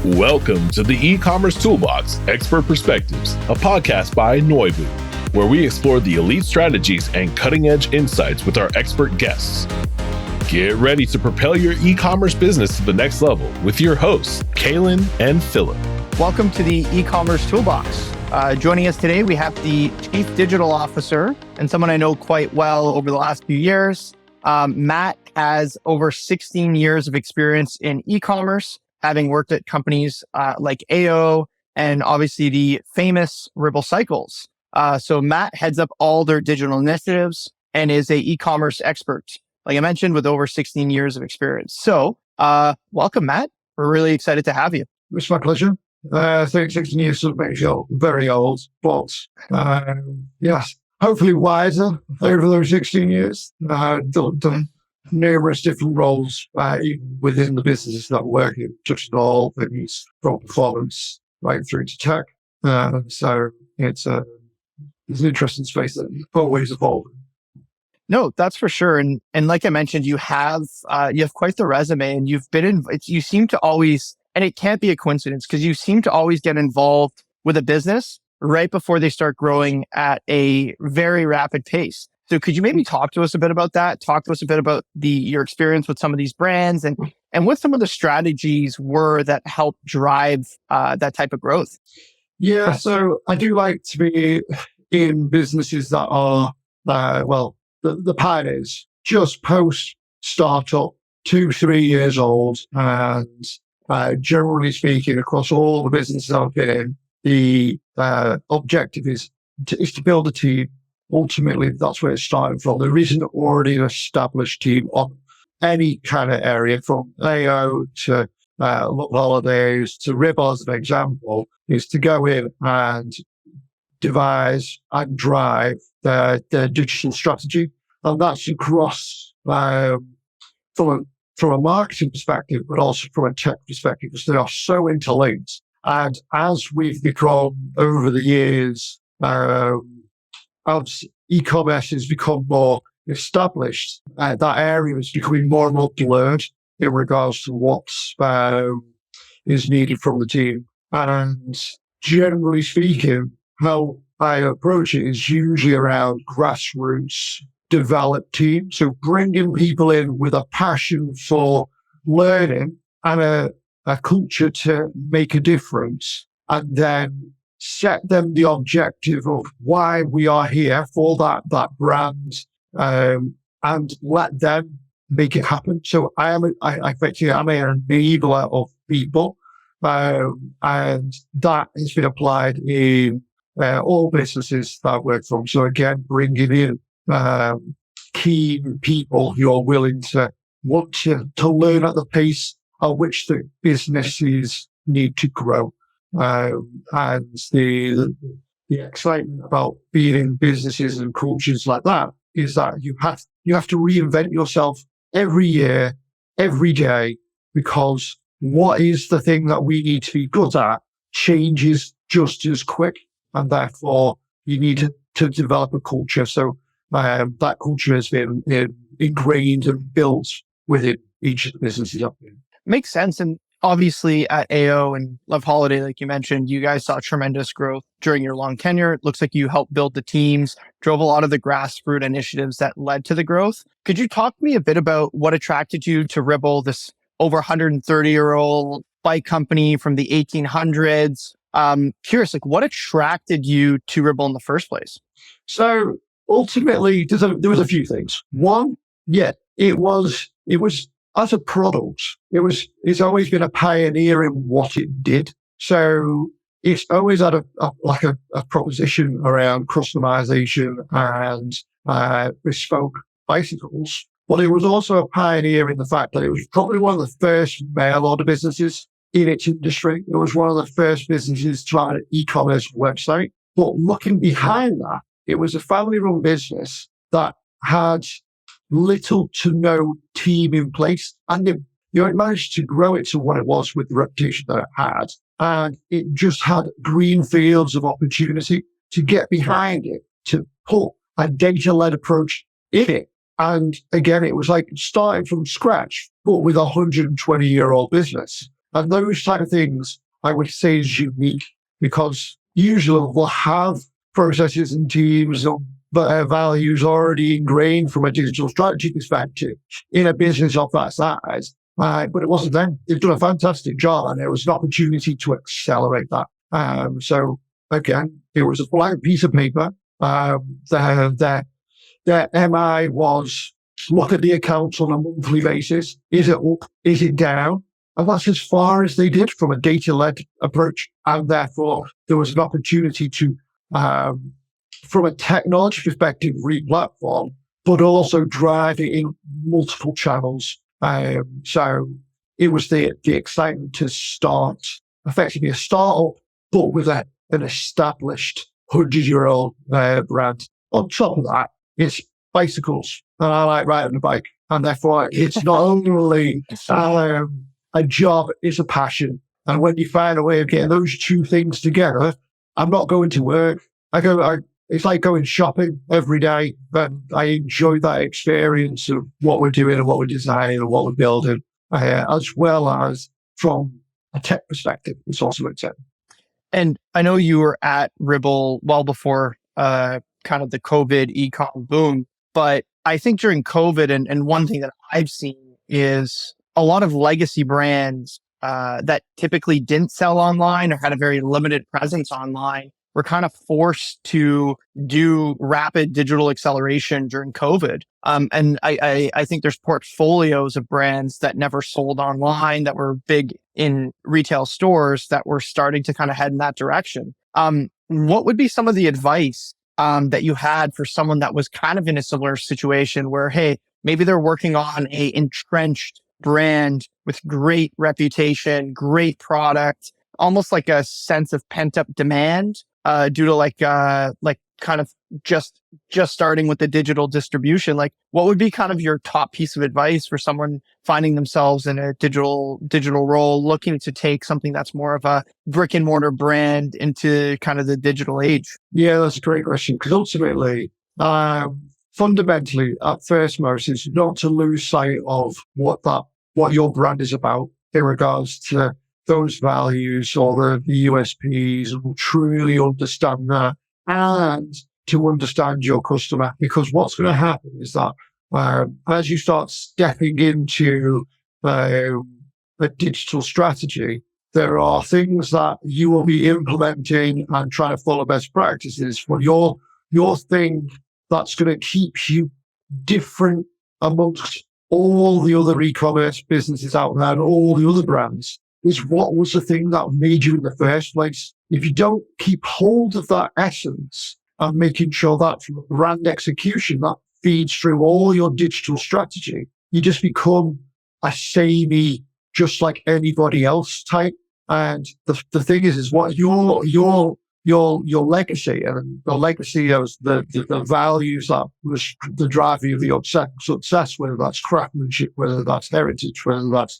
Welcome to the Ecommerce Toolbox Expert Perspectives, a podcast by Noibu, where we explore the elite strategies and cutting-edge insights with our expert guests. Get ready to propel your e-commerce business to the next level with your hosts, Kailin and Philip. Welcome to the Ecommerce Toolbox. Joining us today, we have the Chief Digital Officer and someone I know quite well over the last few years. Matt has over 16 years of experience in e-commerce, having worked at companies like AO and obviously the famous Ribble Cycles. So Matt heads up all their digital initiatives and is a e-commerce expert, like I mentioned, with over 16 years of experience. So welcome, Matt. We're really excited to have you. It's my pleasure. I think 16 years sort of makes you very old, but yes, hopefully wiser over those 16 years. Done numerous different roles even within the businesses that I work in, touching all things from performance right through to tech. So it's an interesting space that always evolving. No, that's for sure. And like I mentioned, you have quite the resume, and you've been in. You seem to always, and it can't be a coincidence because you seem to always get involved with a business right before they start growing at a very rapid pace. So could you maybe talk to us a bit about that? Talk to us a bit about your experience with some of these brands and what some of the strategies were that helped drive that type of growth. Yeah, so I do like to be in businesses that are, the pioneers, just post startup, 2-3 years old. And generally speaking, across all the businesses I've been in, the objective is to build a team. Ultimately, that's where it's starting from. There isn't already an established team on any kind of area, from AO to holidays to Ribble, as an example, is to go in and devise and drive their digital strategy. And that's across from a marketing perspective, but also from a tech perspective, because they are so interlinked. And as we've become over the years, as e-commerce has become more established, that area is becoming more and more blurred in regards to what is needed from the team. And generally speaking, how I approach it is usually around grassroots developed team. So bringing people in with a passion for learning and a culture to make a difference, and then set them the objective of why we are here for that brand, and let them make it happen. So I effectively am an enabler of people, and that has been applied in all businesses that I work from. So again, bringing in keen people who are willing to want to learn at the pace at which the businesses need to grow. And the excitement about being in businesses and cultures like that is that you have to reinvent yourself every year, every day, because what is the thing that we need to be good at changes just as quick, and therefore you need to develop a culture. So that culture has been ingrained and built within each of the businesses I've been. Makes sense. And obviously at AO and Love Holiday, like you mentioned, you guys saw tremendous growth during your long tenure. It looks like you helped build the teams, drove a lot of the grassroots initiatives that led to the growth. Could you talk to me a bit about what attracted you to Ribble, this over 130-year-old bike company from the 1800s? Curious, like what attracted you to Ribble in the first place? So ultimately, there was a few things. One, it was as a product, it's always been a pioneer in what it did. So it's always had a proposition around customization and bespoke bicycles. But it was also a pioneer in the fact that it was probably one of the first mail order businesses in its industry. It was one of the first businesses to have an e-commerce website. But looking behind that, it was a family-run business that had little to no team in place. And it managed to grow it to what it was with the reputation that it had. And it just had green fields of opportunity to get behind it, to put a data-led approach in it. And again, it was like starting from scratch, but with a 120-year-old business. And those type of things I would say is unique, because usually we'll have processes and teams or values already ingrained from a digital strategy perspective in a business of that size. But it wasn't them. They've done a fantastic job, and there was an opportunity to accelerate that. So again, it was a blank piece of paper. Their MI was look at the accounts on a monthly basis. Is it up? Is it down? And that's as far as they did from a data-led approach. And therefore, there was an opportunity to, from a technology perspective, re-platform, but also drive it in multiple channels. So it was the excitement to start effectively a startup, but with an established 100-year-old brand. On top of that, it's bicycles, and I like riding a bike. And therefore, it's not only a job, it's a passion. And when you find a way of getting those two things together, I'm not going to work. It's like going shopping every day, but I enjoy that experience of what we're doing and what we're designing and what we're building, as well as from a tech perspective. It's also exciting. And I know you were at Ribble well before kind of the COVID e-com boom, but I think during COVID, and one thing that I've seen is a lot of legacy brands that typically didn't sell online or had a very limited presence online were kind of forced to do rapid digital acceleration during COVID. And I think there's portfolios of brands that never sold online that were big in retail stores that were starting to kind of head in that direction. What would be some of the advice that you had for someone that was kind of in a similar situation where, hey, maybe they're working on a entrenched brand with great reputation, great product, almost like a sense of pent up demand due to like kind of just starting with the digital distribution? Like, what would be kind of your top piece of advice for someone finding themselves in a digital role, looking to take something that's more of a brick and mortar brand into kind of the digital age? Yeah, that's a great question, because ultimately, fundamentally, at first most, is not to lose sight of what your brand is about in regards to those values or the USPs, and truly understand that, and to understand your customer. Because what's going to happen is that as you start stepping into a digital strategy, there are things that you will be implementing and trying to follow best practices. But your thing that's going to keep you different amongst all the other e-commerce businesses out there and all the other brands is what was the thing that made you in the first place. If you don't keep hold of that essence and making sure that from a brand execution that feeds through all your digital strategy, you just become a samey, just like anybody else type. And the thing is what your legacy, and the legacy of the values that was the driving of your success, whether that's craftsmanship, whether that's heritage, whether that's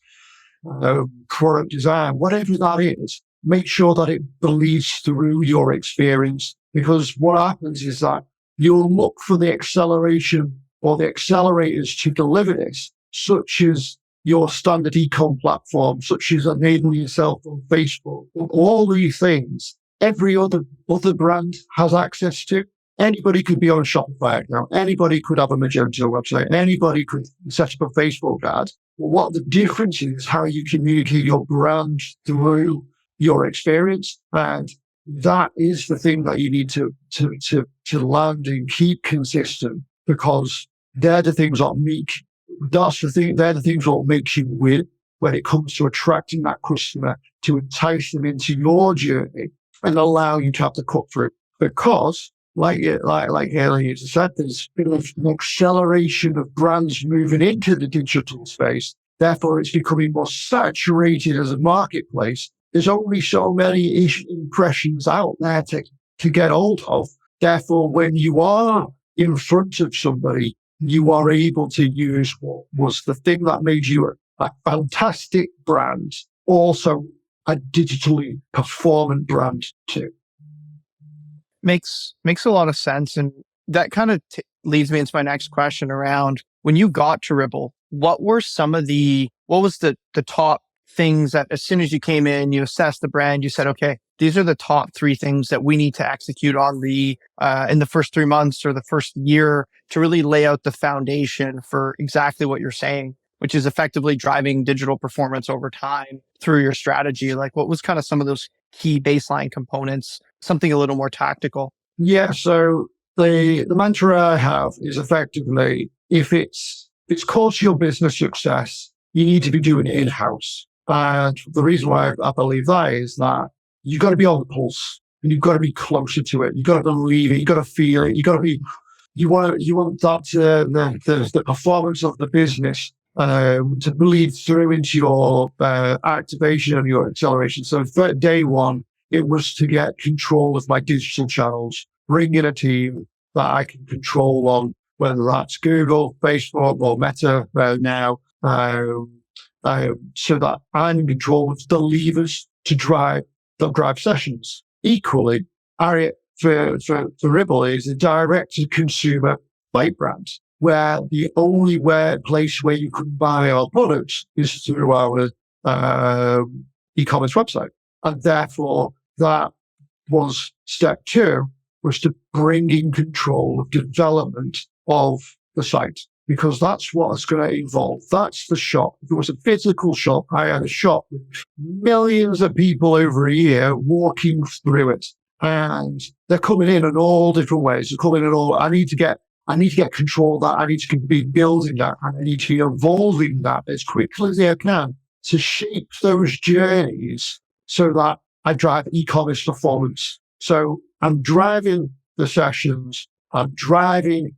current design, whatever that is, make sure that it bleeds through your experience. Because what happens is that you'll look for the acceleration or the accelerators to deliver this, such as your standard e-com platform, such as enabling yourself on Facebook, all these things. Every other brand has access to. Anybody could be on a Shopify account. Anybody could have a Magento website. Anybody could set up a Facebook ad. But what the difference is how you communicate your brand through your experience. And that is the thing that you need to land and keep consistent, because they're the things that they're the things that makes you win when it comes to attracting that customer, to entice them into your journey and allow you to have to cut through. Because like Kailin said, there's been an acceleration of brands moving into the digital space. Therefore, it's becoming more saturated as a marketplace. There's only so many impressions out there to get hold of. Therefore, when you are in front of somebody, you are able to use what was the thing that made you a fantastic brand, also a digitally performant brand too. Makes a lot of sense. And that kind of leads me into my next question around when you got to Ribble, what was the top things that as soon as you came in, you assessed the brand, you said, okay, these are the top 3 things that we need to execute on in the first 3 months or the first year to really lay out the foundation for exactly what you're saying, which is effectively driving digital performance over time through your strategy? Like, what was kind of some of those key baseline components, something a little more tactical? Yeah. So the mantra I have is effectively, if it's core to your business success, you need to be doing it in-house. And the reason why I believe that is that you've got to be on the pulse and you've got to be closer to it. You've got to believe it. You've got to feel it. You want that, the performance of the business to bleed through into your activation and your acceleration. So for day one, it was to get control of my digital channels, bring in a team that I can control on, whether that's Google, Facebook, or Meta now, so that I'm in control of the levers to drive sessions. Equally, for Ribble is a direct-to-consumer bike brand, where the only place where you can buy our products is through our e-commerce website. And therefore, that was step 2, was to bring in control of development of the site, because that's what it's going to involve. That's the shop. If it was a physical shop, I had a shop with millions of people over a year walking through it. And they're coming in all different ways. They're coming in all, I need to get control of that. I need to be building that. And I need to be evolving that as quickly as I can to shape those journeys so that I drive e-commerce performance. So I'm driving the sessions. I'm driving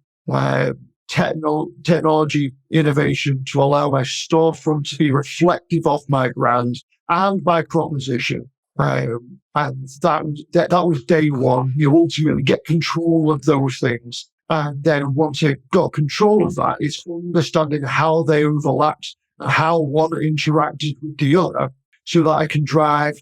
technology innovation to allow my storefront to be reflective of my brand and my proposition. And that was day one. You ultimately get control of those things. And then once you've got control of that, it's understanding how they overlapped and how one interacted with the other so that I can drive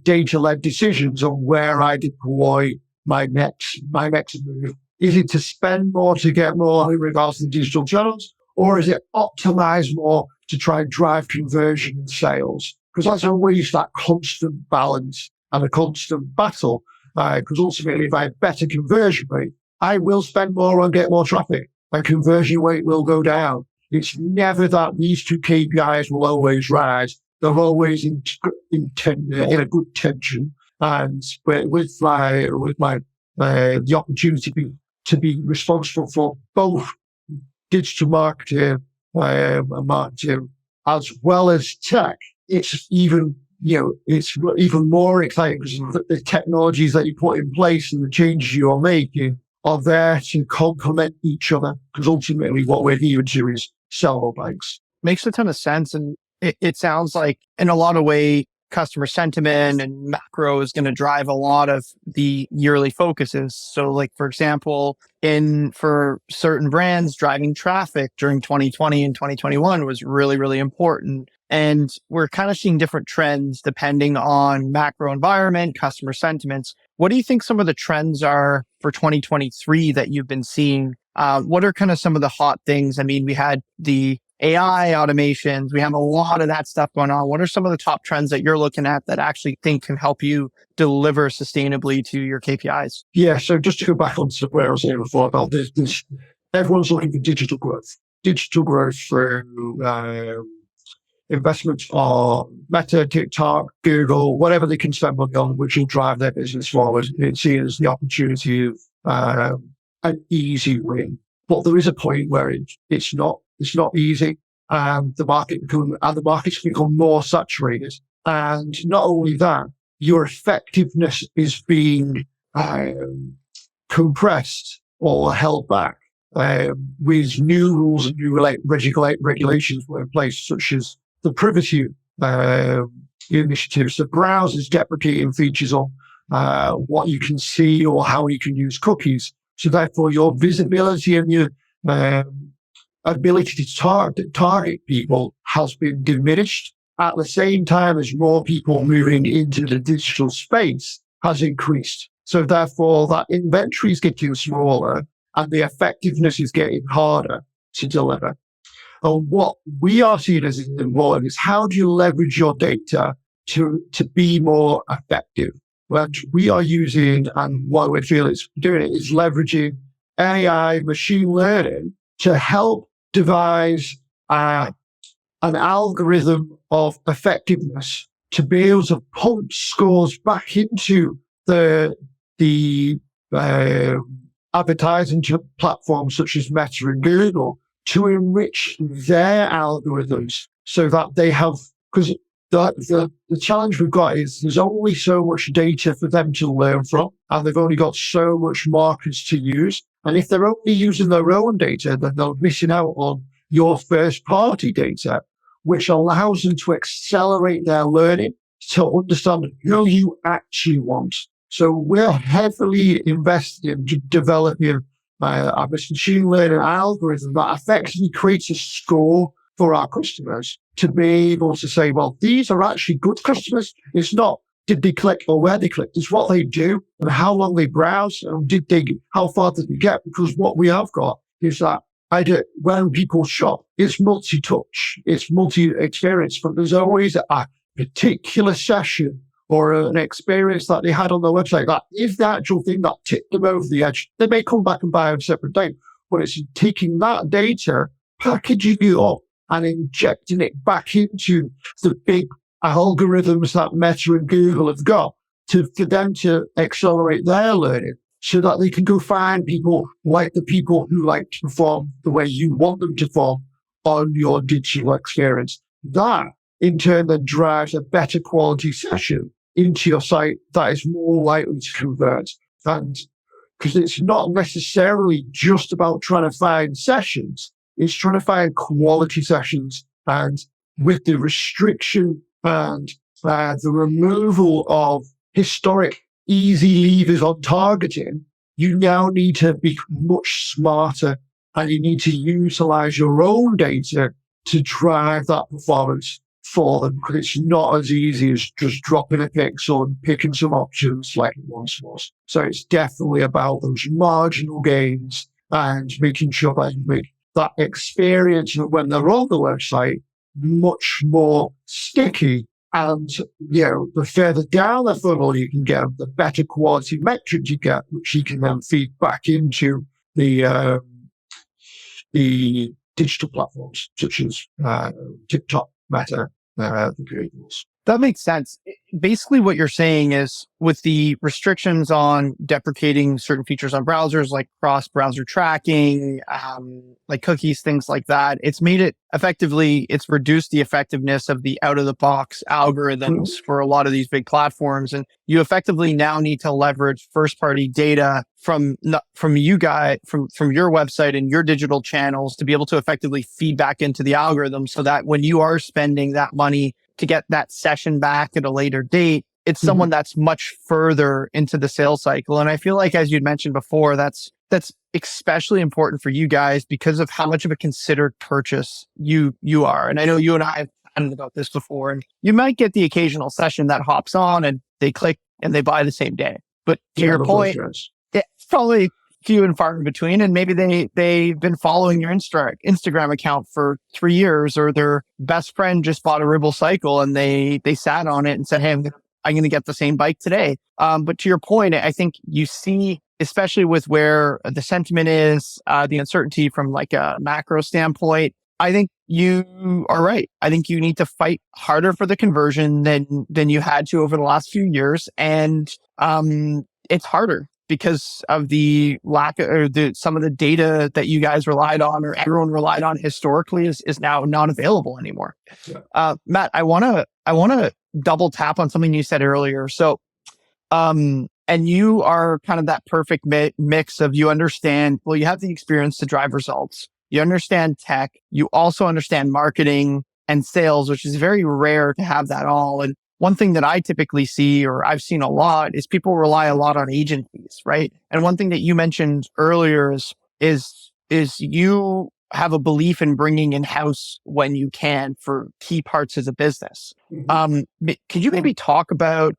data-led decisions on where I deploy my next move. Is it to spend more to get more in regards to the digital channels, or is it optimize more to try and drive conversion and sales? Because that's always that constant balance and a constant battle. Because ultimately, if I have better conversion rate, I will spend more and get more traffic. My conversion rate will go down. It's never that these 2 KPIs will always rise. They're always in a good tension. And with my the opportunity to be responsible for both digital marketing and marketing as well as tech, it's even more exciting because the technologies that you put in place and the changes you are making are there to complement each other. Because ultimately, what we're here to do is sell more bikes. Makes a ton of sense, and it sounds like in a lot of ways, customer sentiment and macro is going to drive a lot of the yearly focuses. So like, for example, for certain brands, driving traffic during 2020 and 2021 was really, really important. And we're kind of seeing different trends depending on macro environment, customer sentiments. What do you think some of the trends are for 2023 that you've been seeing? What are kind of some of the hot things? I mean, we had the AI automations. We have a lot of that stuff going on. What are some of the top trends that you're looking at that actually think can help you deliver sustainably to your KPIs? Yeah. So just to go back on to where I was saying before about this, everyone's looking for digital growth through investments on Meta, TikTok, Google, whatever they can spend money on, which will drive their business forward. It's seen as the opportunity of an easy win. But there is a point where it's not easy, and the market's become more saturated. And not only that, your effectiveness is being compressed or held back with new rules and new regulations were in place, such as the privacy initiatives, the browsers deprecating features on what you can see or how you can use cookies. So therefore, your visibility and your ability to target people has been diminished at the same time as more people moving into the digital space has increased. So therefore, that inventory is getting smaller and the effectiveness is getting harder to deliver. And what we are seeing as important is how do you leverage your data to be more effective? Which we are using, and what we feel it's doing it is leveraging AI, machine learning, to help devise an algorithm of effectiveness to be able to pump scores back into the advertising platforms such as Meta and Google to enrich their algorithms so that they have, because the challenge we've got is there's only so much data for them to learn from, and they've only got so much markets to use. And if they're only using their own data, then they're missing out on your first party data, which allows them to accelerate their learning to understand who you actually want. So we're heavily invested in developing a machine learning algorithm that effectively creates a score for our customers to be able to say, well, these are actually good customers. It's not did they click or where they clicked. It's what they do and how long they browse and how far did they get? Because what we have got is that when people shop, it's multi-touch, it's multi-experience, but there's always a particular session or an experience that they had on their website that is the actual thing that tipped them over the edge. They may come back and buy on a separate day, but it's taking that data, packaging it up, and injecting it back into the big algorithms that Meta and Google have got for them to accelerate their learning so that they can go find people like the people who like to perform the way you want them to perform on your digital experience. That, in turn, then drives a better quality session into your site that is more likely to convert. And because it's not necessarily just about trying to find sessions, it's trying to find quality sessions. And with the restriction and the removal of historic easy levers on targeting, you now need to be much smarter and you need to utilize your own data to drive that performance for them, because it's not as easy as just dropping a pixel and picking some options like it once was. So it's definitely about those marginal gains and making sure that you make that experience when they're on the website much more sticky. And, the further down the funnel you can get, the better quality metrics you get, which you can then feed back into the digital platforms such as TikTok, Meta, the Googles. That makes sense. Basically, what you're saying is with the restrictions on deprecating certain features on browsers, like cross-browser tracking, like cookies, things like that, it's reduced the effectiveness of the out-of-the-box algorithms for a lot of these big platforms. And you effectively now need to leverage first-party data from you guys, from your website and your digital channels to be able to effectively feed back into the algorithm so that when you are spending that money to get that session back at a later date, it's someone that's much further into the sales cycle. And I feel like, as you'd mentioned before, that's especially important for you guys because of how much of a considered purchase you are. And I know you and I have chatted about this before, and you might get the occasional session that hops on and they click and they buy the same day. But to your point, it's probably few and far in between, and maybe they've been following your Instagram account for 3 years, or their best friend just bought a Ribble cycle and they sat on it and said, "Hey, I'm going to get the same bike today." But to your point, I think you see, especially with where the sentiment is, the uncertainty from like a macro standpoint, I think you are right. I think you need to fight harder for the conversion than you had to over the last few years, and it's harder because of the lack of, or some of the data that you guys relied on or everyone relied on historically is now not available anymore. Yeah. Matt, I want to double tap on something you said earlier. So, and you are kind of that perfect mix of, you understand, well, you have the experience to drive results. You understand tech. You also understand marketing and sales, which is very rare to have that all. And one thing that I typically see, or I've seen a lot, is people rely a lot on agent fees, right? And one thing that you mentioned earlier is you have a belief in bringing in-house when you can for key parts of the business. Could you maybe talk about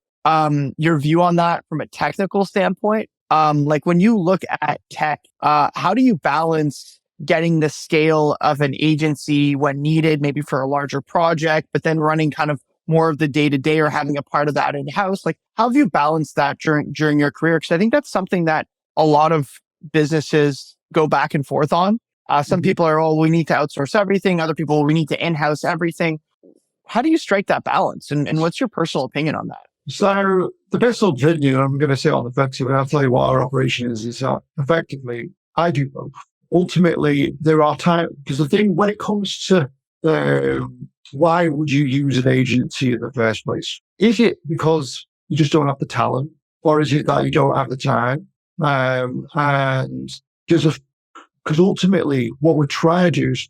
your view on that from a technical standpoint? Like when you look at tech, how do you balance getting the scale of an agency when needed, maybe for a larger project, but then running kind of more of the day-to-day or having a part of that in-house? Like, how have you balanced that during your career? Because I think that's something that a lot of businesses go back and forth on. Some people are, oh, we need to outsource everything. Other people, we need to in-house everything. How do you strike that balance? And what's your personal opinion on that? So the personal opinion, I'm going to say on the effective, and I'll tell you what our operation is that effectively I do both. Ultimately, there are times, because the thing when it comes to why would you use an agency in the first place? Is it because you just don't have the talent, or is it that you don't have the time? And because ultimately what we're trying to do is,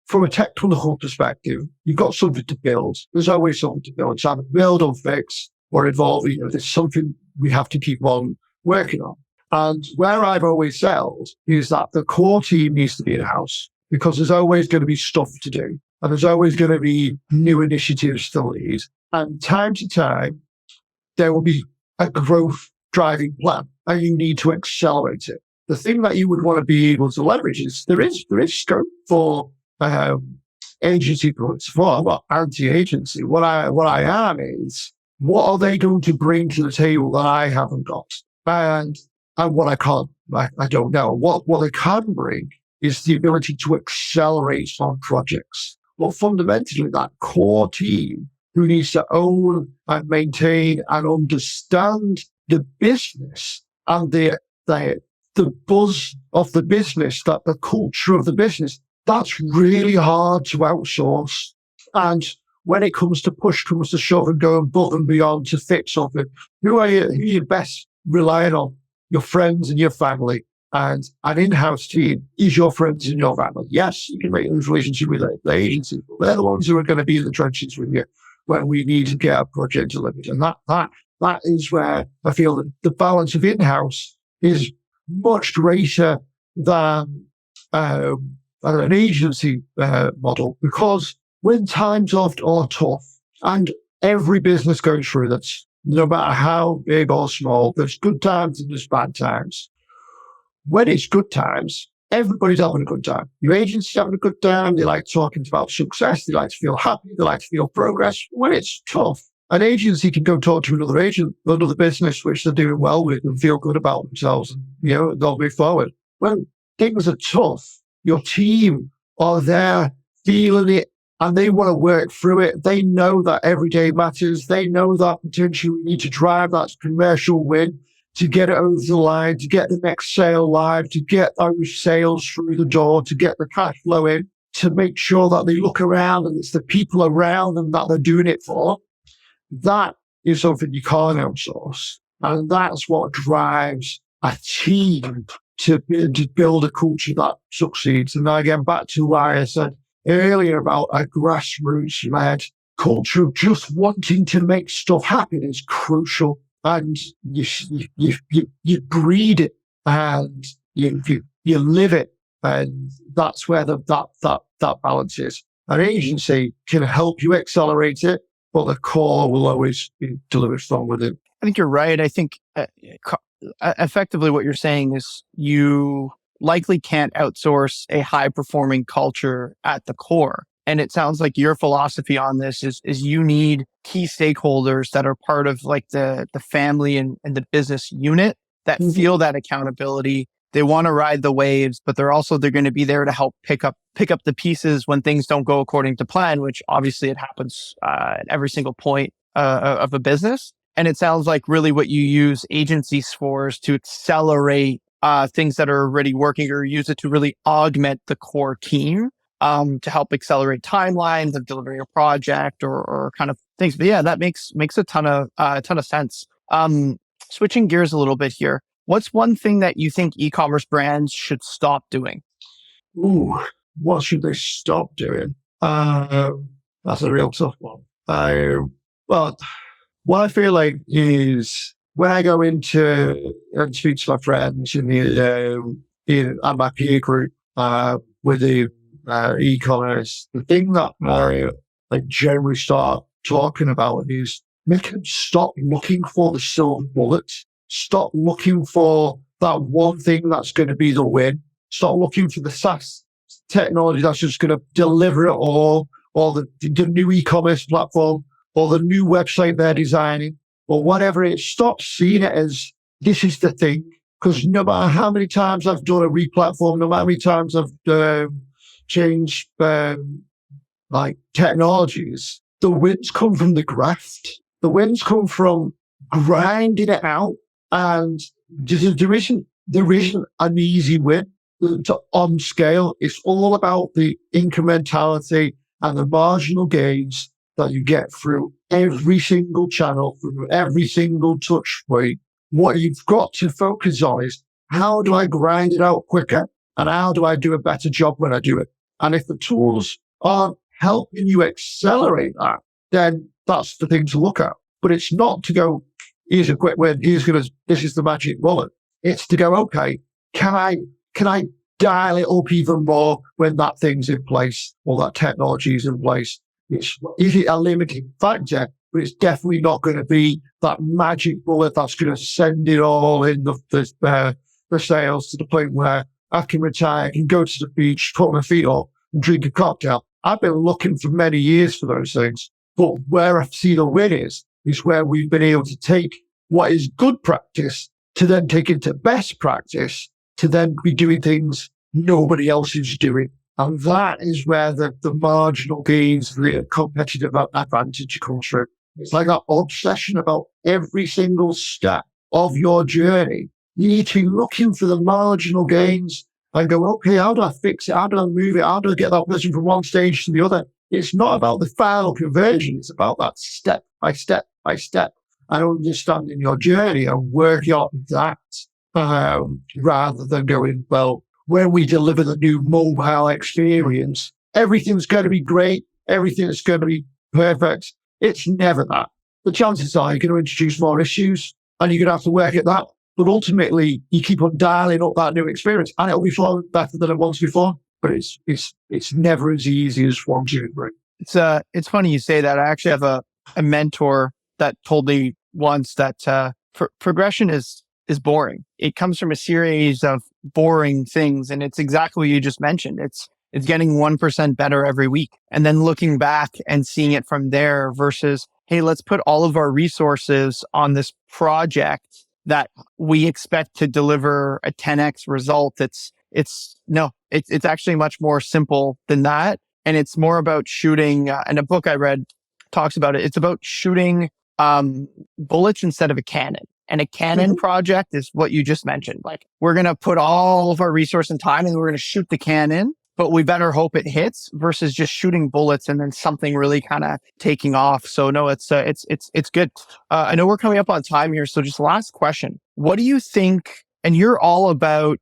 from a technical perspective, you've got something to build. There's always something to build. It's either build or fix or evolve. There's something we have to keep on working on. And where I've always sailed is that the core team needs to be in-house, because there's always going to be stuff to do. And there's always going to be new initiatives to lead. And time to time, there will be a growth driving plan, and you need to accelerate it. The thing that you would want to be able to leverage is there is scope for agency growth. I'm not anti-agency. What I am is, what are they going to bring to the table that I haven't got? And what I can't, I don't know. What they can bring is the ability to accelerate on projects. Well, fundamentally, that core team who needs to own and maintain and understand the business and the buzz of the business, that the culture of the business, that's really hard to outsource. And when it comes to push, comes to shove and go above and beyond to fix something, who are you best relying on? Your friends and your family. And an in-house team is your friends and your family. Yes, you can make those relationships with the agency, but they're the ones who are going to be in the trenches with you when we need to get a project delivered. And that is where I feel that the balance of in-house is much greater than an agency model, because when times are tough, and every business goes through that, no matter how big or small, there's good times and there's bad times. When it's good times, everybody's having a good time. Your agency's having a good time. They like talking about success. They like to feel happy. They like to feel progress. When it's tough, an agency can go talk to another business which they're doing well with and feel good about themselves. And, they'll move forward. When things are tough, your team are there feeling it, and they want to work through it. They know that every day matters. They know that potentially we need to drive that commercial win to get it over the line, to get the next sale live, to get those sales through the door, to get the cash flow in, to make sure that they look around and it's the people around them that they're doing it for. That is something you can't outsource. And that's what drives a team to build a culture that succeeds. And again, back to what I said earlier about a grassroots-led culture of just wanting to make stuff happen is crucial. And you breed it and you live it, and that's where that balance is. An agency can help you accelerate it, but the core will always be delivered from within. I think you're right. I think effectively what you're saying is you likely can't outsource a high-performing culture at the core. And it sounds like your philosophy on this is you need key stakeholders that are part of like the family and the business unit that feel that accountability. They want to ride the waves, but they're going to be there to help pick up the pieces when things don't go according to plan, which obviously it happens at every single point of a business. And it sounds like really what you use agencies for is to accelerate things that are already working, or use it to really augment the core team to help accelerate timelines of delivering a project or kind of things. But yeah, that makes a ton of sense. Switching gears a little bit here, what's one thing that you think e-commerce brands should stop doing? Ooh, what should they stop doing? That's a real tough one. Well, what I feel like is when I go into and speak to my friends in my peer group within e-commerce, the thing that I generally start talking about is make them stop looking for the silver bullet. Stop looking for that one thing that's going to be the win. start looking for the SaaS technology that's just going to deliver it all, or the new e-commerce platform, or the new website they're designing, or whatever it is. Stop seeing it as this is the thing. Because no matter how many times I've done a re-platform, no matter how many times I've changed like technologies, the wins come from the graft. The wins come from grinding it out, and there isn't an easy win on scale. It's all about the incrementality and the marginal gains that you get through every single channel, through every single touch point. What you've got to focus on is, how do I grind it out quicker, and how do I do a better job when I do it? And if the tools aren't helping you accelerate that, then that's the thing to look at. But it's not to go, here's a quick win, this is the magic bullet. It's to go, okay, can I dial it up even more when that thing's in place, or that technology is in place? Is it a limiting factor? But it's definitely not going to be that magic bullet that's going to send it all in the sales to the point where I can retire, I can go to the beach, put my feet up and drink a cocktail. I've been looking for many years for those things. But where I've seen a win is where we've been able to take what is good practice to then take it to best practice, to then be doing things nobody else is doing. And that is where the marginal gains, the competitive advantage comes from. It's like that obsession about every single step of your journey. You need to be looking for the marginal gains and go, okay, how do I fix it? How do I move it? How do I get that person from one stage to the other? It's not about the final conversion. It's about that step by step by step, and understanding your journey and working on that, rather than going, well, when we deliver the new mobile experience, everything's going to be great. Everything's going to be perfect. It's never that. The chances are you're going to introduce more issues, and you're going to have to work at that. But ultimately, you keep on dialing up that new experience, and it'll be far better than it was before. But it's never as easy as 1, 2, 3. It's funny you say that. I actually have a mentor that told me once that progression is boring. It comes from a series of boring things, and it's exactly what you just mentioned. It's getting 1% better every week, and then looking back and seeing it from there versus, hey, let's put all of our resources on this project that we expect to deliver a 10x result. It's actually much more simple than that. And it's more about shooting, and a book I read talks about it. It's about shooting bullets instead of a cannon. And a cannon project is what you just mentioned. Like, we're going to put all of our resource and time and we're going to shoot the cannon, but we better hope it hits versus just shooting bullets and then something really kind of taking off. So no, it's good. I know we're coming up on time here. So just last question. What do you think, and you're all about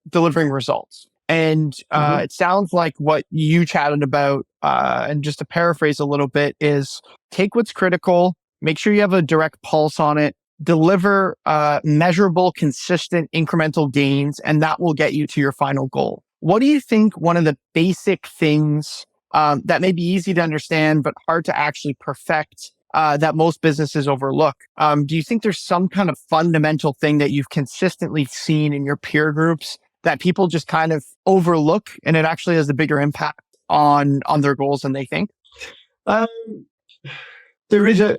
delivering results. And it sounds like what you chatted about, and just to paraphrase a little bit, is take what's critical, make sure you have a direct pulse on it, deliver measurable, consistent, incremental gains, and that will get you to your final goal. What do you think one of the basic things that may be easy to understand but hard to actually perfect that most businesses overlook? Do you think there's some kind of fundamental thing that you've consistently seen in your peer groups that people just kind of overlook, and it actually has a bigger impact on their goals than they think? There is a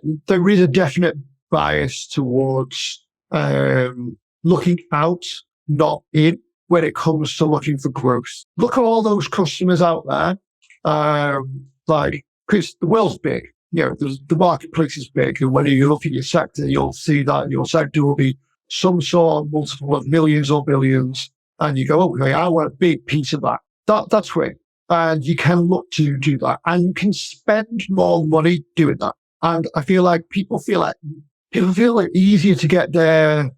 definite bias towards looking out, not in, when it comes to looking for growth. Look at all those customers out there. Because the world's big. The marketplace is big, and when you look at your sector, you'll see that your sector will be some sort of multiple of millions or billions. And you go, okay, I want a big piece of that. That's great. And you can look to do that. And you can spend more money doing that. And I feel like people feel like easier to get their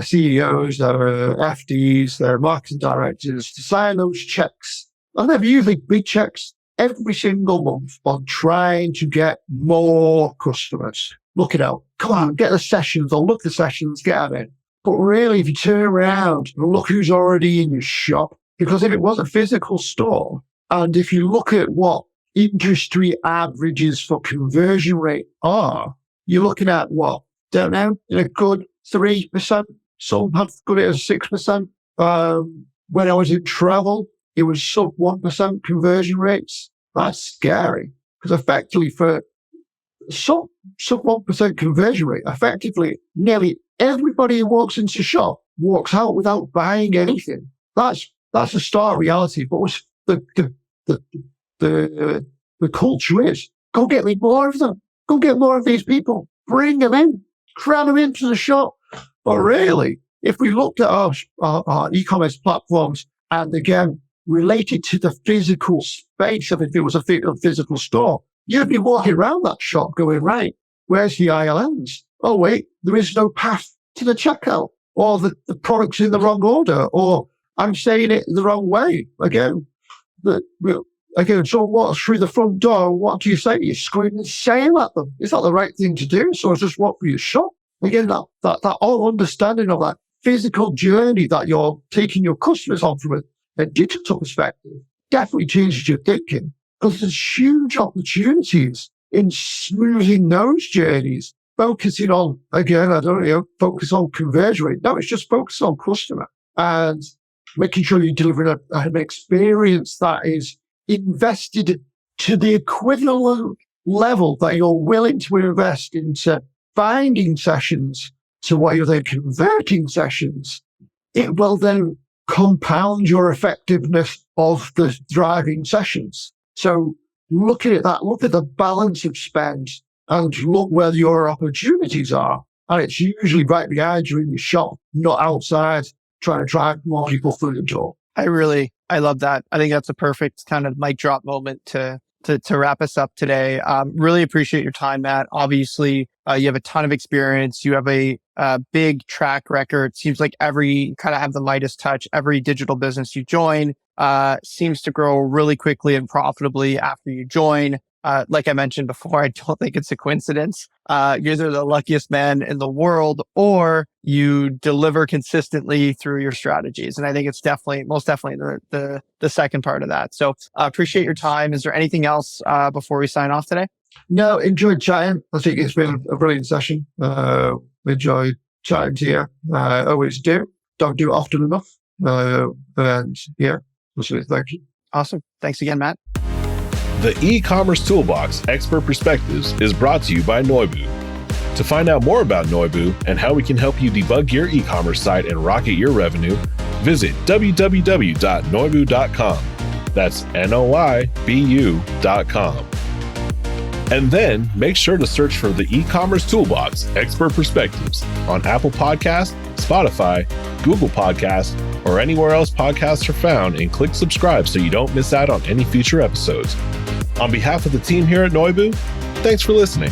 CEOs, their FDs, their marketing directors to sign those checks. And they're usually big checks every single month on trying to get more customers. Look it out. Come on, get the sessions, or look the sessions, get them in. But really, if you turn around and look who's already in your shop, because if it was a physical store, and if you look at what industry averages for conversion rate are, you're looking at what? Don't know, a good 3%. Some have got it as 6%. When I was in travel, it was sub 1% conversion rates. That's scary because effectively for sub 1% conversion rate, effectively nearly everybody who walks into the shop walks out without buying anything. That's a stark reality. But what's the culture is, go get me more of them. Go get more of these people. Bring them in. Cram them into the shop. But really, if we looked at our e-commerce platforms and again, related to the physical space of if it was a physical store, you'd be walking around that shop going, right, where's the ILNs? Oh, wait, there is no path to the checkout, or the product's in the wrong order, or I'm saying it the wrong way. Again, so what's through the front door? What do you say? You scream and sail at them. Is that the right thing to do? So just walk through your shop. Again, that all understanding of that physical journey that you're taking your customers on from a digital perspective definitely changes your thinking, because there's huge opportunities in smoothing those journeys, focusing on, again, focus on conversion rate. No, it's just focus on customer and making sure you're delivering an experience that is invested to the equivalent level that you're willing to invest into finding sessions to what you're then converting sessions. It will then compound your effectiveness of the driving sessions. So looking at that, look at the balance of spend and look where your opportunities are. And it's usually right behind you in your shop, not outside trying to drive more people through the door. I love that. I think that's a perfect kind of mic drop moment to wrap us up today. Really appreciate your time, Matt. Obviously, you have a ton of experience. You have a big track record. Seems like kind of have the Midas touch. Every digital business you join seems to grow really quickly and profitably after you join. Like I mentioned before, I don't think it's a coincidence. You're either the luckiest man in the world or you deliver consistently through your strategies. And I think it's most definitely the second part of that. So appreciate your time. Is there anything else before we sign off today? No, enjoyed chatting. I think it's been a brilliant session. Enjoyed chatting to you. Always do. Don't do it often enough. And yeah, thank you. Awesome. Thanks again, Matt. The e-commerce toolbox Expert Perspectives is brought to you by Noibu. To find out more about Noibu and how we can help you debug your e-commerce site and rocket your revenue, visit www.noibu.com. That's Noibu.com. And then make sure to search for the e-commerce toolbox Expert Perspectives on Apple Podcasts, Spotify, Google Podcasts, or anywhere else podcasts are found, and click subscribe so you don't miss out on any future episodes. On behalf of the team here at Noibu, thanks for listening.